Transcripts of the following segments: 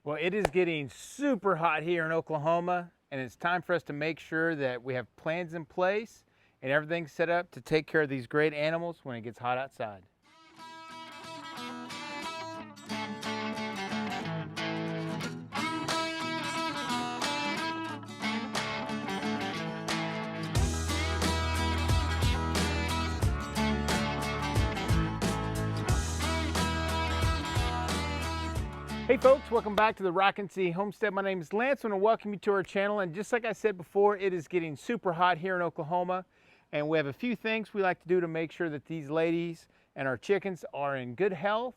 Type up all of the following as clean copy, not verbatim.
Well, it is getting super hot here in Oklahoma, and it's time for us to make sure that we have plans in place and everything set up to take care of these great animals when it gets hot outside. Hey folks, welcome back to the Rocking C Homestead. My name is Lance. I want to welcome you to our channel. And just like I said before, it is getting super hot here in Oklahoma. And we have a few things we like to do to make sure that these ladies and our chickens are in good health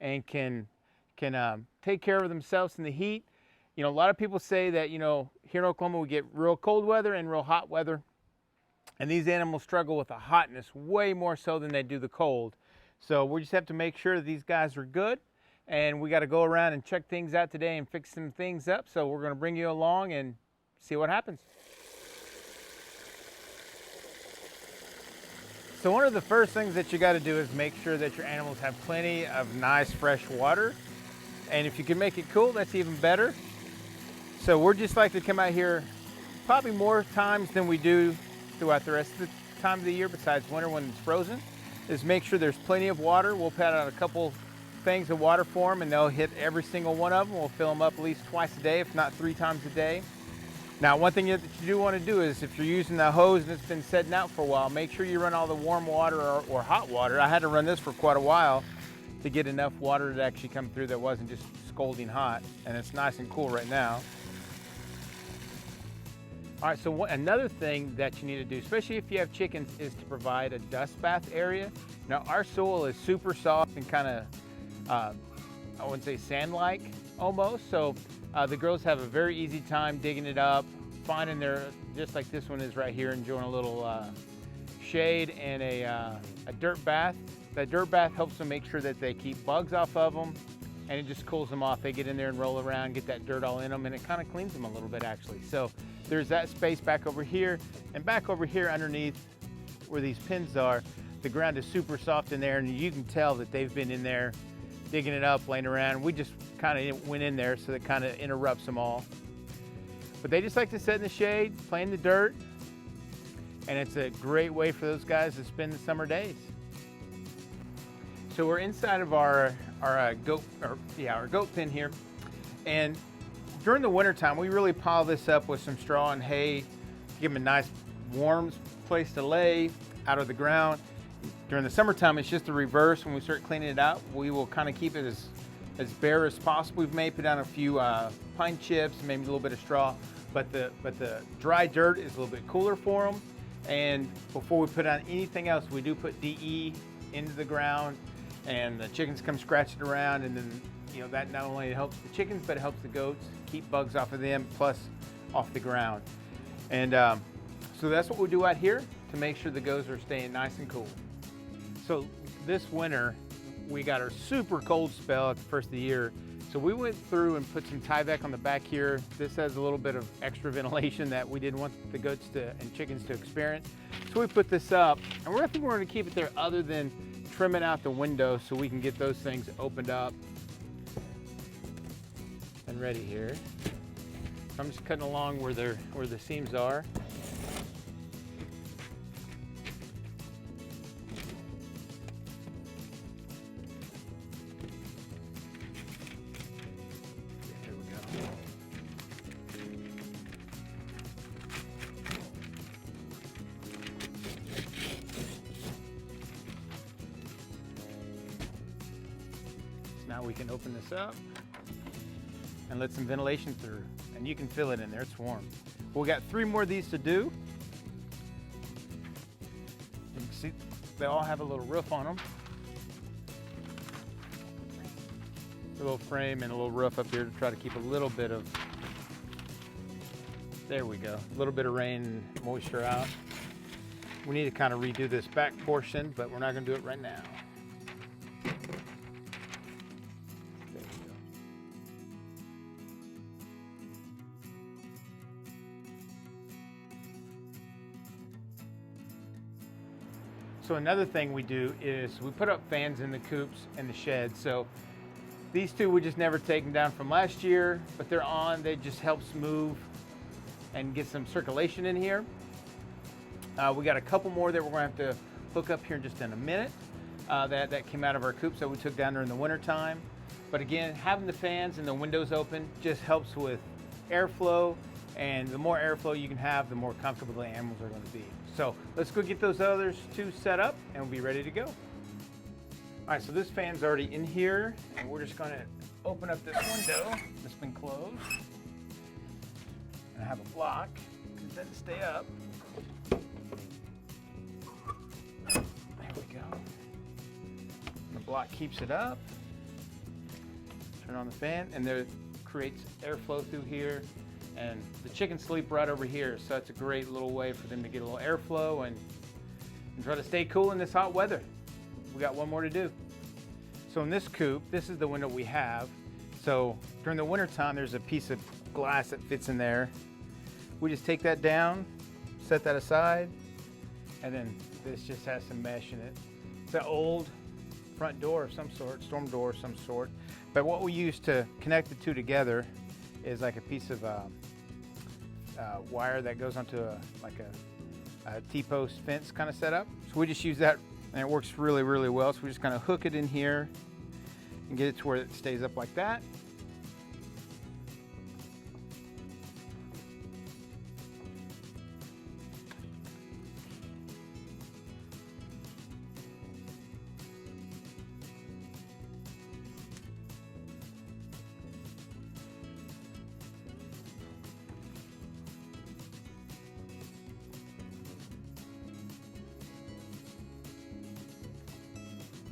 and can take care of themselves in the heat. You know, a lot of people say that, you know, here in Oklahoma we get real cold weather and real hot weather. And these animals struggle with the hotness way more so than they do the cold. So we just have to make sure that these guys are good. And we got to go around and check things out today and fix some things up. So we're going to bring you along and see what happens. So one of the first things that you got to do is make sure that your animals have plenty of nice fresh water. And if you can make it cool, that's even better. So we're just like to come out here probably more times than we do throughout the rest of the time of the year besides winter when it's frozen, is make sure there's plenty of water. We'll put out a couple things of water for them and they'll hit every single one of them. We'll fill them up at least twice a day, if not 3 times a day. Now, one thing that you do want to do is if you're using the hose and it's been setting out for a while, make sure you run all the warm water or hot water. I had to run this for quite a while to get enough water to actually come through that wasn't just scalding hot, and it's nice and cool right now. All right, so another thing that you need to do, especially if you have chickens, is to provide a dust bath area. Now, our soil is super soft and kind of I wouldn't say sand-like almost, so the girls have a very easy time digging it up, finding their, just like this one is right here, enjoying a little shade and a dirt bath. That dirt bath helps them make sure that they keep bugs off of them, and it just cools them off. They get in there and roll around, get that dirt all in them, and it kind of cleans them a little bit actually. So there's that space back over here, and back over here underneath where these pins are, the ground is super soft in there, and you can tell that they've been in there digging it up, laying around. We just kind of went in there, so that kind of interrupts them all. But they just like to sit in the shade, play in the dirt, and it's a great way for those guys to spend the summer days. So we're inside of our goat pen here, and during the winter time, we really pile this up with some straw and hay, give them a nice warm place to lay out of the ground. During the summertime, it's just the reverse. When we start cleaning it out, we will kind of keep it as bare as possible. We've may put down a few pine chips, maybe a little bit of straw, but the dry dirt is a little bit cooler for them. And before we put on anything else, we do put DE into the ground, and the chickens come scratching around, and then that not only helps the chickens, but it helps the goats keep bugs off of them, plus off the ground. And so that's what we do out here to make sure the goats are staying nice and cool. So this winter, we got our super cold spell at the first of the year. So we went through and put some Tyvek on the back here. This has a little bit of extra ventilation that we didn't want the goats and chickens to experience. So we put this up, and I think we're gonna keep it there other than trimming out the windows so we can get those things opened up and ready here. So I'm just cutting along where the seams are. Now we can open this up and let some ventilation through, and you can feel it in there, it's warm. We got 3 more of these to do. You can see they all have a little roof on them. A little frame and a little roof up here to try to keep a little bit of, there we go, a little bit of rain and moisture out. We need to kind of redo this back portion, but we're not gonna do it right now. So another thing we do is we put up fans in the coops and the sheds. So These two we just never taken down from last year, but they're on. They just helps move and get some circulation in here. We got a couple more that we're going to have to hook up here just in a minute that came out of our coops that we took down during the winter time. But again, having the fans and the windows open just helps with airflow, and the more airflow you can have, the more comfortable the animals are going to be. So let's go get those others two set up and we'll be ready to go. All right, so this fan's already in here, and we're just going to open up this window that's been closed. And I have a block because it doesn't stay up. There we go. The block keeps it up. Turn on the fan, and there creates airflow through here. And the chickens sleep right over here, so it's a great little way for them to get a little airflow and try to stay cool in this hot weather. We got one more to do. So in this coop, this is the window we have. So during the winter time, there's a piece of glass that fits in there. We just take that down, set that aside, and then this just has some mesh in it. It's an old front door of some sort, storm door of some sort. But what we use to connect the two together is like a piece of wire that goes onto a T-post fence kind of setup. So we just use that, and it works really, really well. So we just kind of hook it in here and get it to where it stays up like that.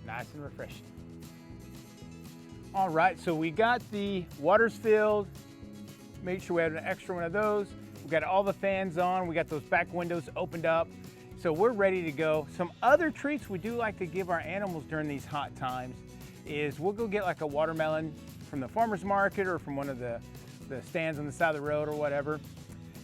Nice and refreshing. All right, so we got the waters filled. Made sure we had an extra one of those. We got all the fans on. We got those back windows opened up. So we're ready to go. Some other treats we do like to give our animals during these hot times is we'll go get like a watermelon from the farmer's market or from one of the stands on the side of the road or whatever.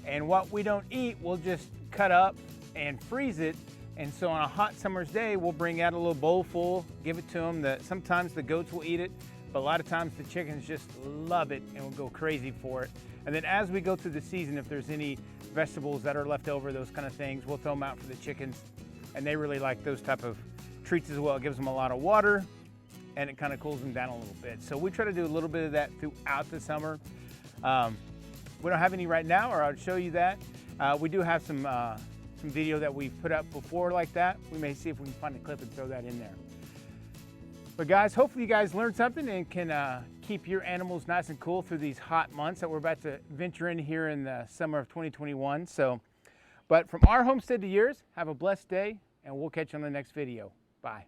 And what we don't eat, we'll just cut up and freeze it. And so on a hot summer's day, we'll bring out a little bowl full, give it to them. Sometimes the goats will eat it, but a lot of times the chickens just love it and will go crazy for it. And then as we go through the season, if there's any vegetables that are left over, those kind of things, we'll throw them out for the chickens. And they really like those type of treats as well. It gives them a lot of water and it kind of cools them down a little bit. So we try to do a little bit of that throughout the summer. We don't have any right now, or I'll show you that. We do have some video that we've put up before like that. We may see if we can find a clip and throw that in there. But guys, hopefully you guys learned something and can keep your animals nice and cool through these hot months that we're about to venture in here in the summer of 2021. But from our homestead to yours, have a blessed day, and we'll catch you on the next video. Bye.